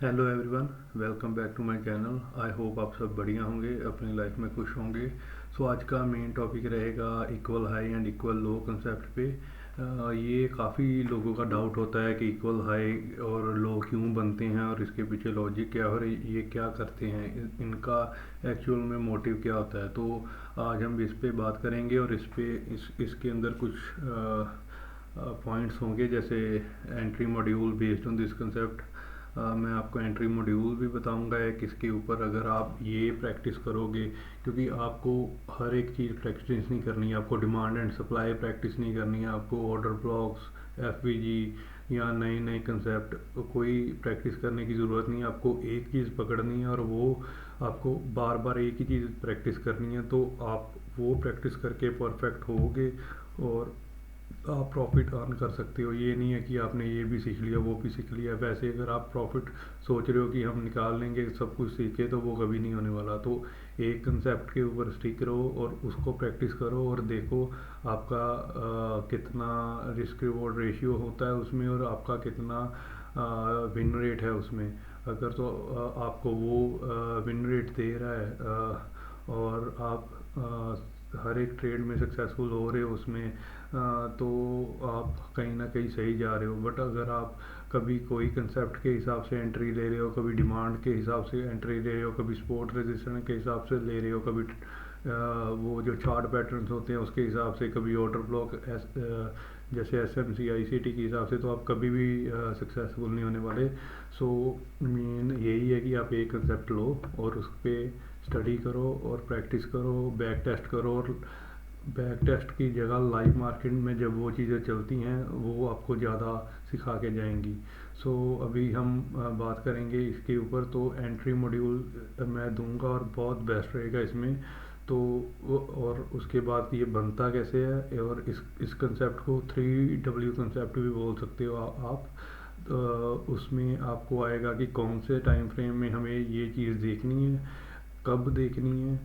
Hello everyone, welcome back to my channel. I hope आप सब बढ़िया होंगे, अपनी लाइफ में खुश होंगे। सो आज का मेन टॉपिक रहेगा equal high and equal low concept पे। ये काफ़ी लोगों का डाउट होता है कि इक्वल हाई और लो क्यों बनते हैं और इसके पीछे लॉजिक क्या है और ये क्या करते हैं, इनका एक्चुअल में मोटिव क्या होता है। तो आज हम इस पे बात करेंगे और इसके अंदर कुछ पॉइंट्स होंगे, जैसे entry module based on this concept. मैं आपको एंट्री मॉड्यूल भी बताऊंगा एक इसके ऊपर। अगर आप ये प्रैक्टिस करोगे, क्योंकि आपको हर एक चीज़ प्रैक्टिस नहीं करनी है, आपको डिमांड एंड सप्लाई प्रैक्टिस नहीं करनी है, आपको ऑर्डर ब्लॉक्स, एफवीजी या नए नए कंसेप्ट कोई प्रैक्टिस करने की ज़रूरत नहीं है। आपको एक चीज़ पकड़नी है और वो आपको बार बार एक ही चीज़ प्रैक्टिस करनी है, तो आप वो प्रैक्टिस करके परफेक्ट होगे और आप प्रॉफिट अर्न कर सकते हो। ये नहीं है कि आपने ये भी सीख लिया वो भी सीख लिया। वैसे अगर आप प्रॉफिट सोच रहे हो कि हम निकाल लेंगे सब कुछ सीखे, तो वो कभी नहीं होने वाला। तो एक कंसेप्ट के ऊपर स्टिक रहो और उसको प्रैक्टिस करो और देखो आपका कितना रिस्क रिवॉर्ड रेशियो होता है उसमें और आपका कितना विन रेट है उसमें। अगर तो आपको वो विन रेट दे रहा है और आप हर एक ट्रेड में सक्सेसफुल हो रहे हो उसमें, तो आप कहीं ना कहीं सही जा रहे हो। बट अगर आप कभी कोई कंसेप्ट के हिसाब से एंट्री ले रहे हो, कभी डिमांड के हिसाब से एंट्री ले रहे हो, कभी सपोर्ट रेजिस्टेंस के हिसाब से ले रहे हो, कभी वो जो चार्ट पैटर्न्स होते हैं उसके हिसाब से, कभी ऑर्डर ब्लॉक जैसे एस एम सी आई सी टी के हिसाब से, तो आप कभी भी सक्सेसफुल नहीं होने वाले। सो मेन यही है कि आप एक कंसेप्ट लो और उस पर स्टडी करो और प्रैक्टिस करो, बैक टेस्ट करो। और बैक टेस्ट की जगह लाइव मार्केट में जब वो चीज़ें चलती हैं वो आपको ज़्यादा सिखा के जाएंगी। सो अभी हम बात करेंगे इसके ऊपर। तो एंट्री मॉड्यूल मैं दूंगा और बहुत बेस्ट रहेगा इसमें। तो और उसके बाद ये बनता कैसे है, और इस कंसेप्ट को 3W कंसेप्ट भी बोल सकते हो आप। उसमें आपको आएगा कि कौन से टाइम फ्रेम में हमें ये चीज़ देखनी है, कब देखनी है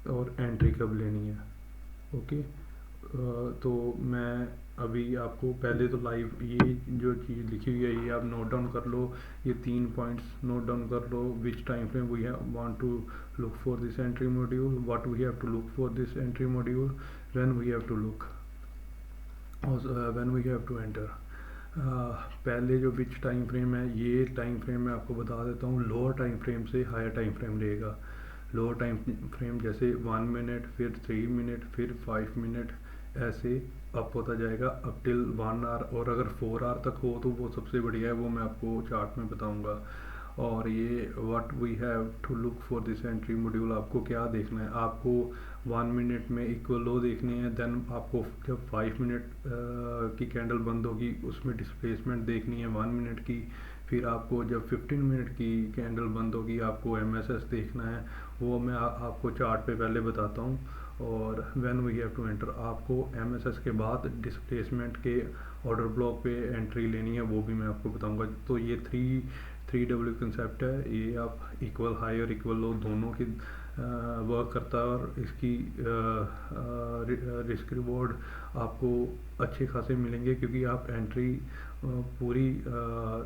और एंट्री कब लेनी है। ओके। तो मैं अभी आपको पहले तो लाइव ये जो चीज़ लिखी हुई है ये आप नोट डाउन कर लो। ये 3 पॉइंट्स नोट डाउन कर लो। Which time frame we want to look for this entry module, what we have to look for this entry module, when we have to look, when we have to enter. पहले जो विच time frame है, ये time frame मैं आपको बता देता हूँ। Lower time frame से हायर टाइम फ्रेम रहेगा। लोअर टाइम फ्रेम जैसे 1 मिनट, फिर 3 मिनट, फिर 5 मिनट, ऐसे अप होता जाएगा अप टिल 1 आवर। और अगर 4 आवर तक हो तो वो सबसे बढ़िया है, वो मैं आपको चार्ट में बताऊंगा। और ये what we have to look for this entry module, आपको क्या देखना है, आपको 1 मिनट में इक्वल लो देखनी है। देन आपको जब 5 मिनट की कैंडल बंद होगी उसमें डिस्प्लेसमेंट देखनी है 1 मिनट की। फिर आपको जब 15 मिनट की कैंडल बंद होगी आपको MSS देखना है, वो मैं आपको चार्ट पे पहले बताता हूँ। और when we have to enter, आपको MSS के बाद डिस्प्लेसमेंट के ऑर्डर ब्लॉक पे एंट्री लेनी है, वो भी मैं आपको बताऊंगा। तो ये 3W कंसेप्ट है। ये आप इक्वल हाई और इक्वल लो दोनों की वर्क करता है और इसकी रिस्क रिवॉर्ड आपको अच्छे खासे मिलेंगे, क्योंकि आप एंट्री पूरी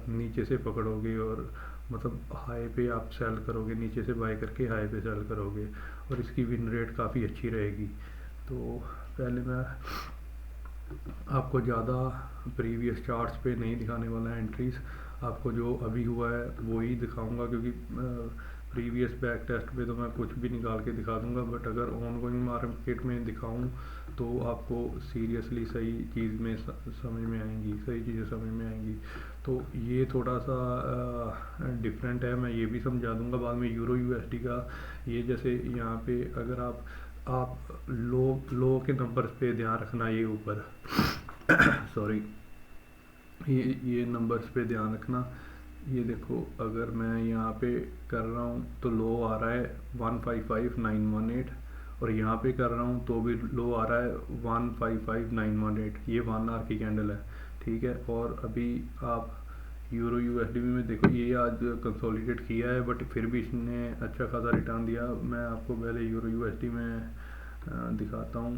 नीचे से पकड़ोगे और मतलब हाई पे आप सेल करोगे, नीचे से बाय करके हाई पे सेल करोगे और इसकी विन रेट काफ़ी अच्छी रहेगी। तो पहले मैं आपको ज़्यादा प्रीवियस चार्ट्स पे नहीं दिखाने वाला है एंट्रीज, आपको जो अभी हुआ है वो ही दिखाऊंगा, क्योंकि प्रीवियस बैक टेस्ट पे तो मैं कुछ भी निकाल के दिखा दूंगा। बट अगर ऑन गोइंग मार्केट में दिखाऊं तो आपको सीरियसली सही चीज़ में समझ में आएंगी, सही चीज़ें समझ में आएंगी। तो ये थोड़ा सा डिफरेंट है, मैं ये भी समझा दूंगा बाद में। यूरो USD का ये जैसे यहाँ पे अगर आप लो लो के नंबर्स पे ध्यान रखना, ये ऊपर सॉरी, ये नंबर्स पे ध्यान रखना। ये देखो, अगर मैं यहाँ पे कर रहा हूँ तो लो आ रहा है 155918, और यहाँ पे कर रहा हूँ तो भी लो आ रहा है 155918। ये 1 आवर की कैंडल है, ठीक है। और अभी आप यूरो USD में देखो, ये आज कंसोलिडेट किया है बट फिर भी इसने अच्छा खासा रिटर्न दिया। मैं आपको पहले यूरो USD में दिखाता हूँ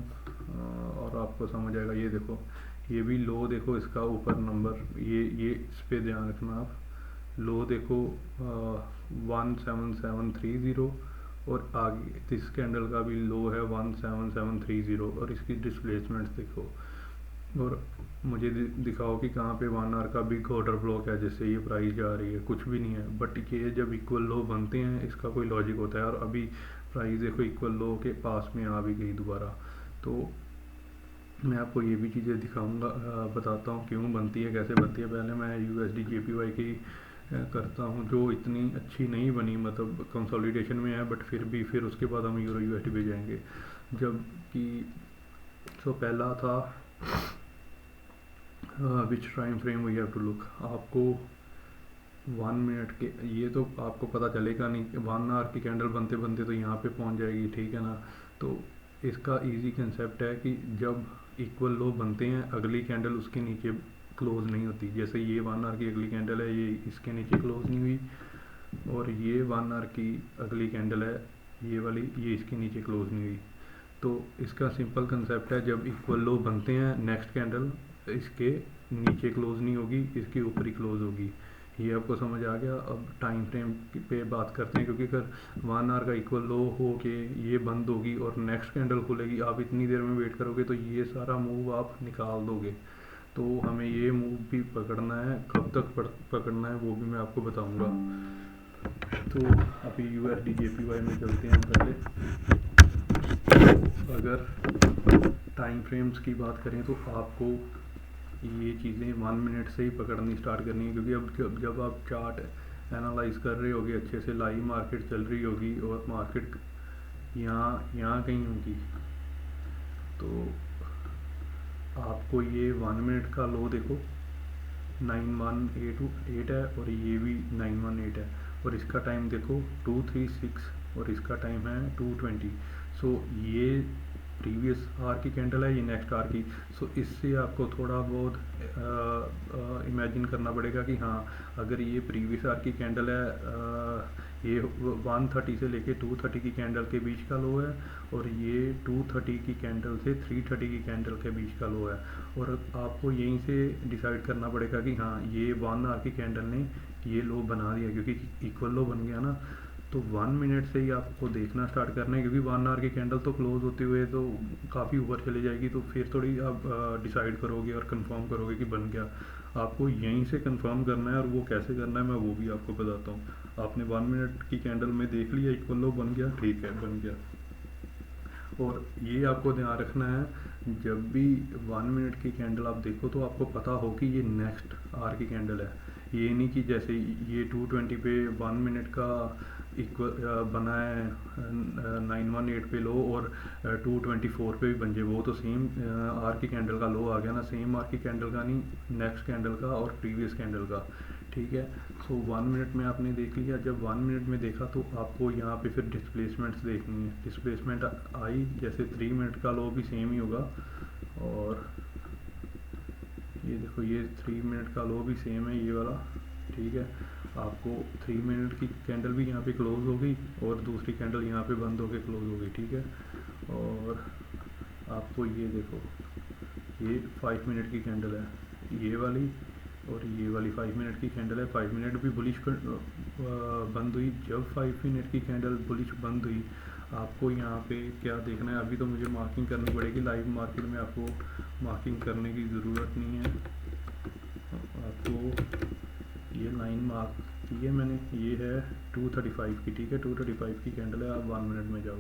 और आपको समझ आएगा। ये देखो, ये भी लो देखो, इसका ऊपर नंबर, ये इस पे ध्यान रखना आप। लो देखो 17730, और आगे इस कैंडल का भी लो है 17730, और इसकी डिस्प्लेसमेंट्स देखो। और मुझे दिखाओ कि कहाँ पे 1 आवर का बिग ऑर्डर ब्लॉक है जिससे ये प्राइस जा रही है, कुछ भी नहीं है। बट ये जब इक्वल लो बनते हैं इसका कोई लॉजिक होता है, और अभी प्राइस देखो इक्वल लो के पास में आ भी गई दोबारा। तो मैं आपको ये भी चीज़ें दिखाऊंगा, बताता हूँ क्यों बनती है, कैसे बनती है। पहले मैं USD JPY की करता हूँ, जो इतनी अच्छी नहीं बनी, मतलब कंसोलिडेशन में है, बट फिर उसके बाद हम यूरो USD पे जाएंगे। जब कि तो पहला था which time frame we have to look. आपको 1 मिनट के, ये तो आपको पता चलेगा नहीं, 1 आवर की कैंडल बनते बनते तो यहाँ पे पहुँच जाएगी, ठीक है ना। तो इसका इजी कंसेप्ट है कि जब इक्वल लो बनते हैं अगली कैंडल उसके नीचे क्लोज नहीं होती। जैसे ये 1 आवर की अगली कैंडल है, ये इसके नीचे क्लोज नहीं हुई, और ये 1 आवर की अगली कैंडल है, ये वाली, ये इसके नीचे क्लोज नहीं हुई। तो इसका सिंपल कंसेप्ट है, जब इक्वल लो बनते हैं नेक्स्ट कैंडल इसके नीचे क्लोज नहीं होगी, इसके ऊपर ही क्लोज होगी। ये आपको समझ आ गया। अब टाइम फ्रेम पे बात करते हैं, क्योंकि अगर 1 आवर का इक्वल लो हो के ये बंद होगी और नेक्स्ट कैंडल खुलेगी, आप इतनी देर में वेट करोगे तो ये सारा मूव आप निकाल दोगे। तो हमें ये मूव भी पकड़ना है, कब तक पकड़ना है वो भी मैं आपको बताऊंगा। तो अभी USD JPY में चलते हैं पहले। अगर टाइम फ्रेम्स की बात करें तो आपको ये चीज़ें 1 मिनट से ही पकड़नी स्टार्ट करनी है, क्योंकि अब जब आप चार्ट एनालाइज कर रहे होगे अच्छे से, लाइव मार्केट चल रही होगी और मार्केट यहाँ कहीं होगी, तो आपको ये 1 मिनट का लो देखो 9188 है, और ये भी 918 है, और इसका टाइम देखो 236, और इसका टाइम है 220। सो ये प्रीवियस आवर की कैंडल है, ये नेक्स्ट आवर की। सो इससे आपको थोड़ा बहुत इमेजिन करना पड़ेगा कि हाँ, अगर ये प्रीवियस आवर की कैंडल है, ये 130 से लेके 230 की कैंडल के बीच का लो है, और ये 230 की कैंडल से 330 की कैंडल के बीच का लो है। और आपको यहीं से डिसाइड करना पड़ेगा कि हाँ, ये 1 आवर की कैंडल ने ये लो बना दिया, क्योंकि इक्वल लो बन गया ना। तो 1 मिनट से ही आपको देखना स्टार्ट करना है, क्योंकि 1 आवर की कैंडल तो क्लोज होते हुए तो काफ़ी ऊपर चली जाएगी, तो फिर थोड़ी आप डिसाइड करोगे और कंफर्म करोगे कि बन गया। आपको यहीं से कंफर्म करना है, और वो कैसे करना है मैं वो भी आपको बताता हूँ। आपने 1 मिनट की कैंडल में देख लिया इक्वल लो बन गया, ठीक है, बन गया। और ये आपको ध्यान रखना है, जब भी 1 मिनट की कैंडल आप देखो तो आपको पता हो कि ये नेक्स्ट आवर की कैंडल है। ये नहीं कि जैसे ये 220 पे 1 मिनट का इक्वल बना है 918 पे लो, और 224 पे भी बन जाए, वो तो सेम आवर की कैंडल का लो आ गया ना, सेम आवर की कैंडल का नहीं, नेक्स्ट कैंडल का और प्रीवियस कैंडल का, ठीक है। सो 1 मिनट में आपने देख लिया। जब 1 मिनट में देखा तो आपको यहाँ पे फिर डिस्प्लेसमेंट्स देखनी है। डिस्प्लेसमेंट आई, जैसे 3 मिनट का लो भी सेम ही होगा, और ये देखो ये 3 मिनट का लो भी सेम है, ये वाला, ठीक है। आपको 3 मिनट की कैंडल भी यहाँ पे क्लोज हो गई, और दूसरी कैंडल यहाँ पे बंद होके क्लोज हो गई, ठीक है। और आपको ये देखो, ये 5 मिनट की कैंडल है, ये वाली, और ये वाली 5 मिनट की कैंडल है। 5 मिनट भी बुलिश बंद हुई। जब 5 मिनट की कैंडल बुलिश बंद हुई, आपको यहाँ पे क्या देखना है, अभी तो मुझे मार्किंग करनी पड़ेगी, लाइव मार्केट में आपको मार्किंग करने की ज़रूरत नहीं है। आपको ये लाइन मार्क की है मैंने, ये है 235 की, ठीक है, 235 की कैंडल है। आप 1 मिनट में जाओ,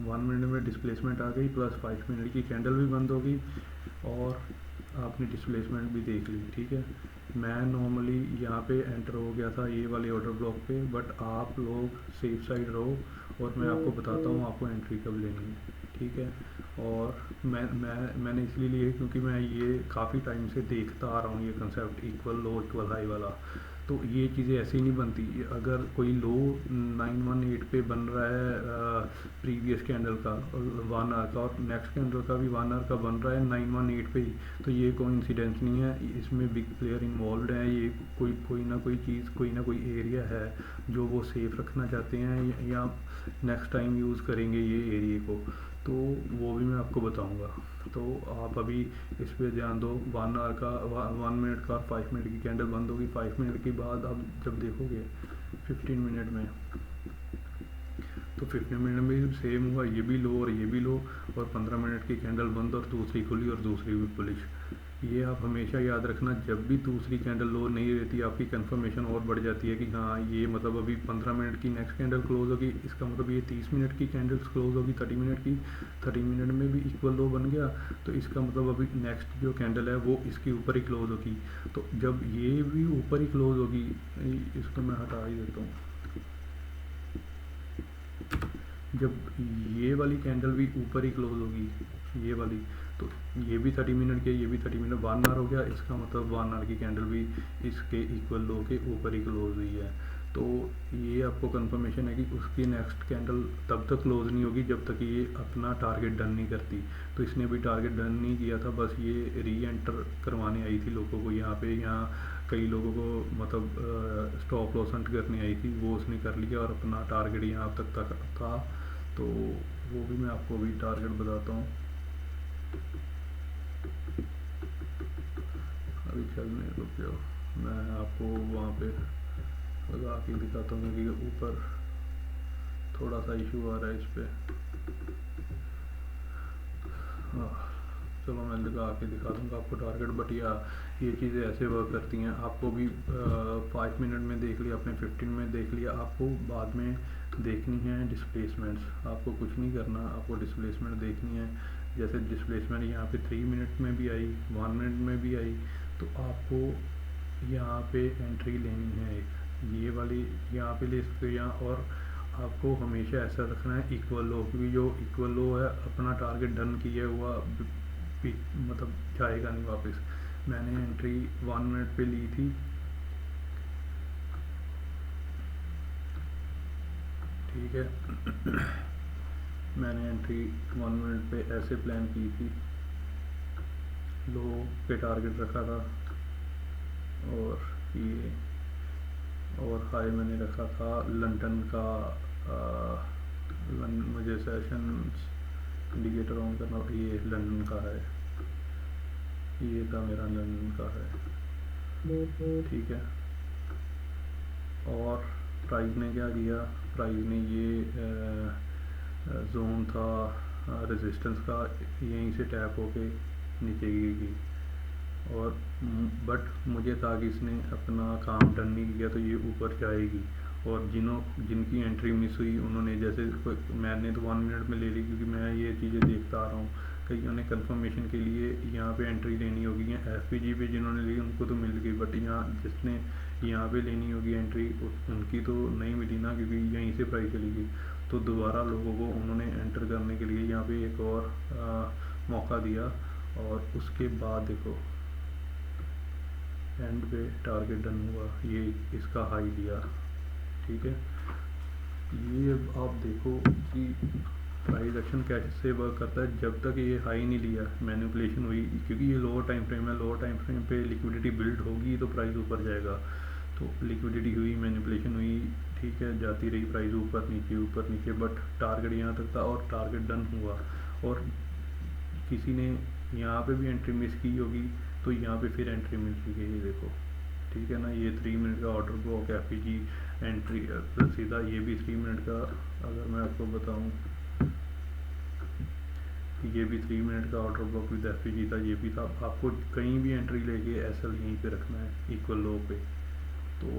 1 मिनट में डिस्प्लेसमेंट आ गई, प्लस 5 मिनट की कैंडल भी बंद हो गई, और आपने डिस्प्लेसमेंट भी देख ली, ठीक है। मैं नॉर्मली यहाँ पे एंटर हो गया था ये वाले ऑर्डर ब्लॉक पे, बट आप लोग सेफ साइड रहो, और मैं आपको बताता हूँ आपको एंट्री कब लेनी है, ठीक है। और मैंने इसलिए लिए क्योंकि मैं ये काफ़ी टाइम से देखता आ रहा हूँ, ये कंसेप्ट इक्वल लो इक्वल हाई वाला। तो ये चीज़ें ऐसे ही नहीं बनती। अगर कोई लो 918 पे बन रहा है प्रीवियस कैंडल का 1 आवर का, और नेक्स्ट कैंडल का भी 1 आवर का बन रहा है 918 पे ही, तो ये कोइंसिडेंस नहीं है, इसमें बिग प्लेयर इन्वॉल्व है। ये कोई ना कोई चीज़, कोई ना कोई एरिया है जो वो सेफ रखना चाहते हैं, या नेक्स्ट टाइम यूज़ करेंगे ये एरिया को। तो वो भी मैं आपको बताऊंगा। तो आप अभी इस पे ध्यान दो। 1 आवर का 1 मिनट का और 5 मिनट की कैंडल बंद होगी। 5 मिनट के बाद आप जब देखोगे 15 मिनट में, तो 15 मिनट में भी सेम हुआ, ये भी लो और ये भी लो, और 15 मिनट की कैंडल बंद और दूसरी खुली और दूसरी भी बुलिश। ये आप हमेशा याद रखना, जब भी दूसरी कैंडल लो नहीं रहती आपकी कंफर्मेशन और बढ़ जाती है कि हाँ ये मतलब अभी 15 मिनट की नेक्स्ट कैंडल क्लोज होगी, इसका मतलब ये 30 मिनट की कैंडल्स क्लोज होगी 30 मिनट की, 30 मिनट में भी इक्वल लो बन गया, तो इसका मतलब अभी नेक्स्ट जो कैंडल है वो इसके ऊपर ही क्लोज होगी। तो जब ये भी ऊपर ही क्लोज होगी, इसको मैं हटा ही देता हूँ, जब ये वाली कैंडल भी ऊपर ही क्लोज होगी, ये वाली, तो ये भी 30 मिनट की, ये भी 30 मिनट, 1 आवर हो गया, इसका मतलब 1 आवर की कैंडल भी इसके इक्वल लो के ऊपर ही क्लोज हुई है। तो ये आपको कंफर्मेशन है कि उसकी नेक्स्ट कैंडल तब तक क्लोज नहीं होगी जब तक ये अपना टारगेट डन नहीं करती। तो इसने भी टारगेट डन नहीं किया था, बस ये री एंटर करवाने आई थी लोगों को यहाँ पे। यहाँ कई लोगों को मतलब स्टॉप लॉस हंट करने आई थी, वो उसने कर लिया और अपना टारगेट यहाँ तक था। तो वो भी मैं आपको अभी टारगेट बताता हूँ। अभी चलने रुक जाओ, मैं आपको वहाँ पे लगा के दिखाता हूँ क्योंकि ऊपर थोड़ा सा इशू आ रहा है इस पर। चलो मैं लगा के दिखा दूँगा आपको टारगेट। बट ये चीज़ें ऐसे वर्क करती हैं। आपको भी 5 मिनट में देख लिया आपने, 15 में देख लिया, आपको बाद में देखनी है डिस्प्लेसमेंट्स। आपको कुछ नहीं करना, आपको डिस्प्लेसमेंट देखनी है। जैसे डिस्प्लेसमेंट यहाँ पे 3 मिनट में भी आई, 1 मिनट में भी आई, तो आपको यहाँ पे एंट्री लेनी है एक, ये वाली यहाँ पे ले सकते हो यहाँ। और आपको हमेशा ऐसा रखना है इक्वल लो, क्योंकि जो इक्वल लो है अपना टारगेट डन किया हुआ मतलब जाएगा नहीं वापस। मैंने एंट्री 1 मिनट पे ली थी, ठीक है। मैंने एंट्री 1 मिनट पे ऐसे प्लान की थी, लो पे टारगेट रखा था, और ये और हाई मैंने रखा था लंदन का। मुझे सेशन इंडिकेटर ऑन करना, ये लंदन का है, ये था मेरा लंदन का है, ठीक है। और प्राइस ने क्या किया, प्राइस ने ये जोन था रेजिस्टेंस का, यहीं से टैप होके नीचे गिरेगी। और बट मुझे था कि इसने अपना काम डन नहीं किया तो ये ऊपर जाएगी। और जिनकी एंट्री मिस हुई उन्होंने, जैसे मैंने तो 1 मिनट में ले ली क्योंकि मैं ये चीज़ें देखता आ रहा हूँ। कईयों ने कंफर्मेशन के लिए यहाँ पे एंट्री लेनी होगी, या एफपीजी पे जिन्होंने ली उनको तो मिल गई, बट यहाँ जिसने यहाँ पे लेनी होगी एंट्री उनकी तो नहीं मिली ना, क्योंकि यहीं से प्राइस चली गई। तो दोबारा लोगों को उन्होंने एंटर करने के लिए यहाँ पे एक और मौका दिया, और उसके बाद देखो एंड पे टारगेट डन हुआ, ये इसका हाई लिया, ठीक है। ये आप देखो कि प्राइस एक्शन कैसे वर्क करता है। जब तक ये हाई नहीं लिया मैनिपुलेशन हुई, क्योंकि ये लोअर टाइम फ्रेम है, लोअर टाइम फ्रेम पे लिक्विडिटी बिल्ड होगी तो प्राइस ऊपर जाएगा। तो लिक्विडिटी हुई, मैनिपुलेशन हुई, ठीक है, जाती रही प्राइस ऊपर नीचे, बट टारगेट यहाँ तक था और टारगेट डन हुआ। और किसी ने यहाँ पे भी एंट्री मिस की होगी तो यहाँ पे फिर एंट्री मिल चुकी है, ये देखो, ठीक है ना। ये 3 मिनट का ऑर्डर ब्लॉक एफपीजी एंट्री सीधा, ये भी 3 मिनट का, अगर मैं आपको बताऊँ ये भी 3 मिनट का ऑर्डर ब्लॉक विद एफपीजी था, ये भी था। आपको कहीं भी एंट्री लेके एसएल यहीं पे रखना है इक्वल लो पे। तो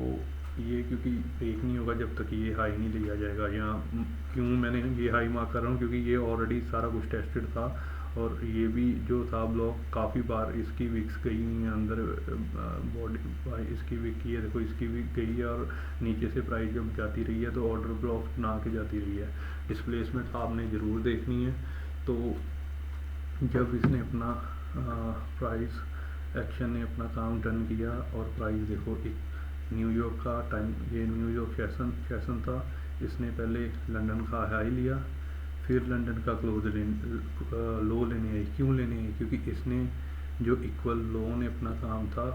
ये क्योंकि ब्रेक नहीं होगा जब तक ये हाई नहीं लिया जाएगा। यहाँ क्यों मैंने ये हाई मार्क कर रहा हूँ, क्योंकि ये ऑलरेडी सारा कुछ टेस्टेड था, और ये भी जो था ब्लॉक काफ़ी बार इसकी विक्स गई हुई है अंदर, बॉडी इसकी विक की है, देखो इसकी विक गई है, और नीचे से प्राइस जब जाती रही है तो ऑर्डर ब्लॉक बना के जाती रही है। डिस्प्लेसमेंट आपने ज़रूर देखनी है। तो जब इसने अपना प्राइस एक्शन ने अपना काम डन किया, और प्राइस देखो एक न्यूयॉर्क का टाइम, ये न्यूयॉर्क सेशन था, इसने पहले लंदन का हाई लिया, फिर लंदन का लो लेने आई। क्यों लेने आई, क्योंकि इसने जो इक्वल लो ने अपना काम था,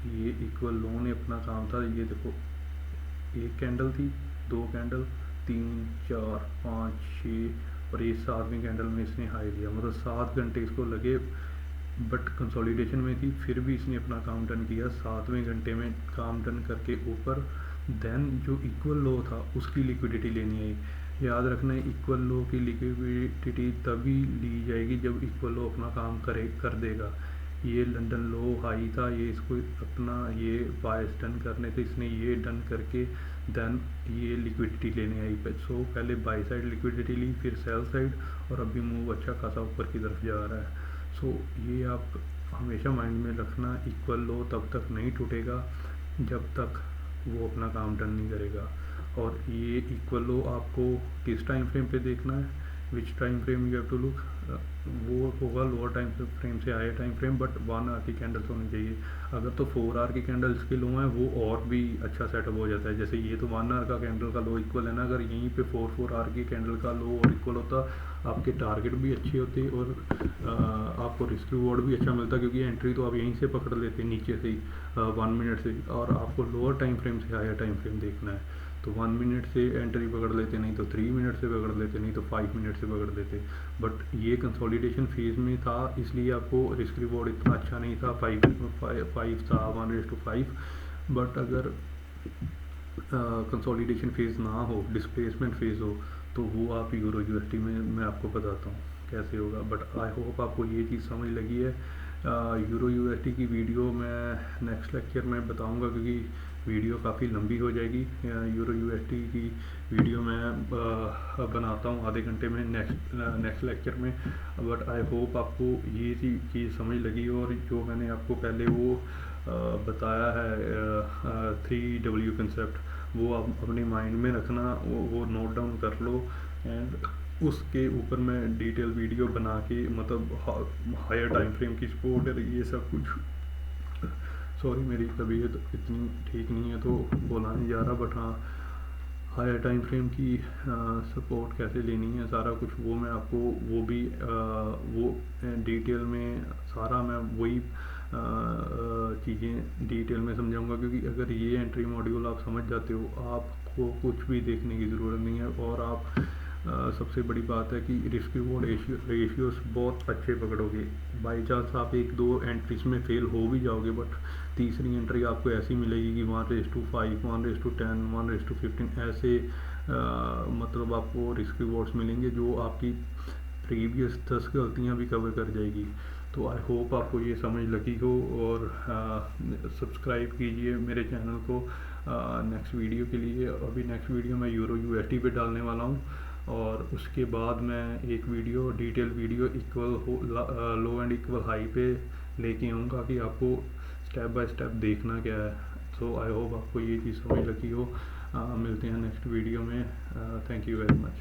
ये इक्वल लो ने अपना काम था, ये देखो एक कैंडल थी, 2 कैंडल, 3 4 5 6 और ये 7वीं कैंडल में इसने हाई लिया, मतलब 7 घंटे इसको लगे, बट कंसोलिडेशन में थी फिर भी इसने अपना काम डन किया, 7वें घंटे में काम डन करके ऊपर। देन जो इक्वल लो था उसकी लिक्विडिटी लेनी है। याद रखना है इक्वल लो की लिक्विडिटी तभी ली जाएगी जब इक्वल लो अपना काम कर देगा। ये लंदन लो हाई था, ये इसको अपना ये बायस डन करने थे, इसने ये डन करके देन ये लिक्विडिटी लेने आई। सो पहले बाई साइड लिक्विडिटी ली, फिर सेल साइड, और अभी मूव अच्छा खासा ऊपर की तरफ जा रहा है। सो ये आप हमेशा माइंड में रखना, इक्वल लो तब तक नहीं टूटेगा जब तक वो अपना काम डन नहीं करेगा। और ये इक्वल लो आपको किस टाइम फ्रेम पे देखना है, which time frame you have to look, वो होगा लोअर टाइम फ्रेम से higher time frame, but 1 hour की कैंडल्स होनी चाहिए। अगर तो 4 आवर की कैंडल्स के लो हैं वो और भी अच्छा सेटअप हो जाता है। जैसे ये तो 1 आवर का कैंडल का लो इक्वल है ना, अगर यहीं पे 4 आवर की कैंडल का लो और इक्वल होता, आपके टारगेट भी अच्छे होते और आपको रिस्क रिवॉर्ड भी अच्छा मिलता, क्योंकि एंट्री तो आप यहीं से पकड़ लेते नीचे से ही 1 मिनट से, और आपको लोअर टाइम फ्रेम से हायर टाइम फ्रेम देखना है तो 1 मिनट से एंट्री पकड़ लेते, नहीं तो 3 मिनट से पकड़ लेते, नहीं तो 5 मिनट से पकड़ लेते। बट ये कंसोलिडेशन फेज़ में था इसलिए आपको रिस्क रिवॉर्ड इतना अच्छा नहीं था, 5 था 1:5। बट अगर कंसोलिडेशन फेज़ ना हो, डिस्प्लेसमेंट फेज़ हो, तो वो आप यूरो यूएसडी में मैं आपको बताता हूँ कैसे होगा। बट आई होप आपको ये चीज़ समझ लगी है। यूरो यूएसडी की वीडियो मैं नेक्स्ट लेक्चर में बताऊँगा, क्योंकि वीडियो काफ़ी लंबी हो जाएगी। यूरो यूएसडी की वीडियो मैं बनाता हूँ आधे घंटे में नेक्स्ट लेक्चर में। बट आई होप आपको ये चीज़ समझ लगी, और जो मैंने आपको पहले वो बताया है 3W कंसेप्ट, वो आप अपने माइंड में रखना, वो नोट डाउन कर लो, एंड उसके ऊपर मैं डिटेल वीडियो बना के, मतलब हायर टाइम फ्रेम की सपोर्ट है ये सब कुछ। सॉरी मेरी तबीयत इतनी ठीक नहीं है तो बोला नहीं जा रहा, बट हाँ हायर टाइम फ्रेम की सपोर्ट कैसे लेनी है सारा कुछ वो मैं आपको वो भी वो डिटेल में सारा मैं वही चीज़ें डिटेल में समझाऊंगा, क्योंकि अगर ये एंट्री मॉड्यूल आप समझ जाते हो आपको कुछ भी देखने की ज़रूरत नहीं है। और आप सबसे बड़ी बात है कि रिस्क रिवॉर्ड रेशियोस बहुत अच्छे पकड़ोगे। बाई चांस आप 1-2 एंट्रीज में फेल हो भी जाओगे, बट तीसरी एंट्री आपको ऐसी मिलेगी कि 1:5, 1:10, 1:15 ऐसे मतलब आपको रिस्क रिवॉर्ड्स मिलेंगे जो आपकी प्रीवियस 10 गलतियाँ भी कवर कर जाएगी। तो आई होप आपको ये समझ लगी हो, और सब्सक्राइब कीजिए मेरे चैनल को नेक्स्ट वीडियो के लिए। अभी नेक्स्ट वीडियो मैं यूरो यूएसडी पे डालने वाला हूँ, और उसके बाद मैं एक video detail video equal low and equal high पे लेके आऊँगा कि आपको स्टेप बाय स्टेप देखना क्या है। सो आई होप आपको ये चीज़ समझ लगी हो। मिलते हैं नेक्स्ट वीडियो में। Thank you very much.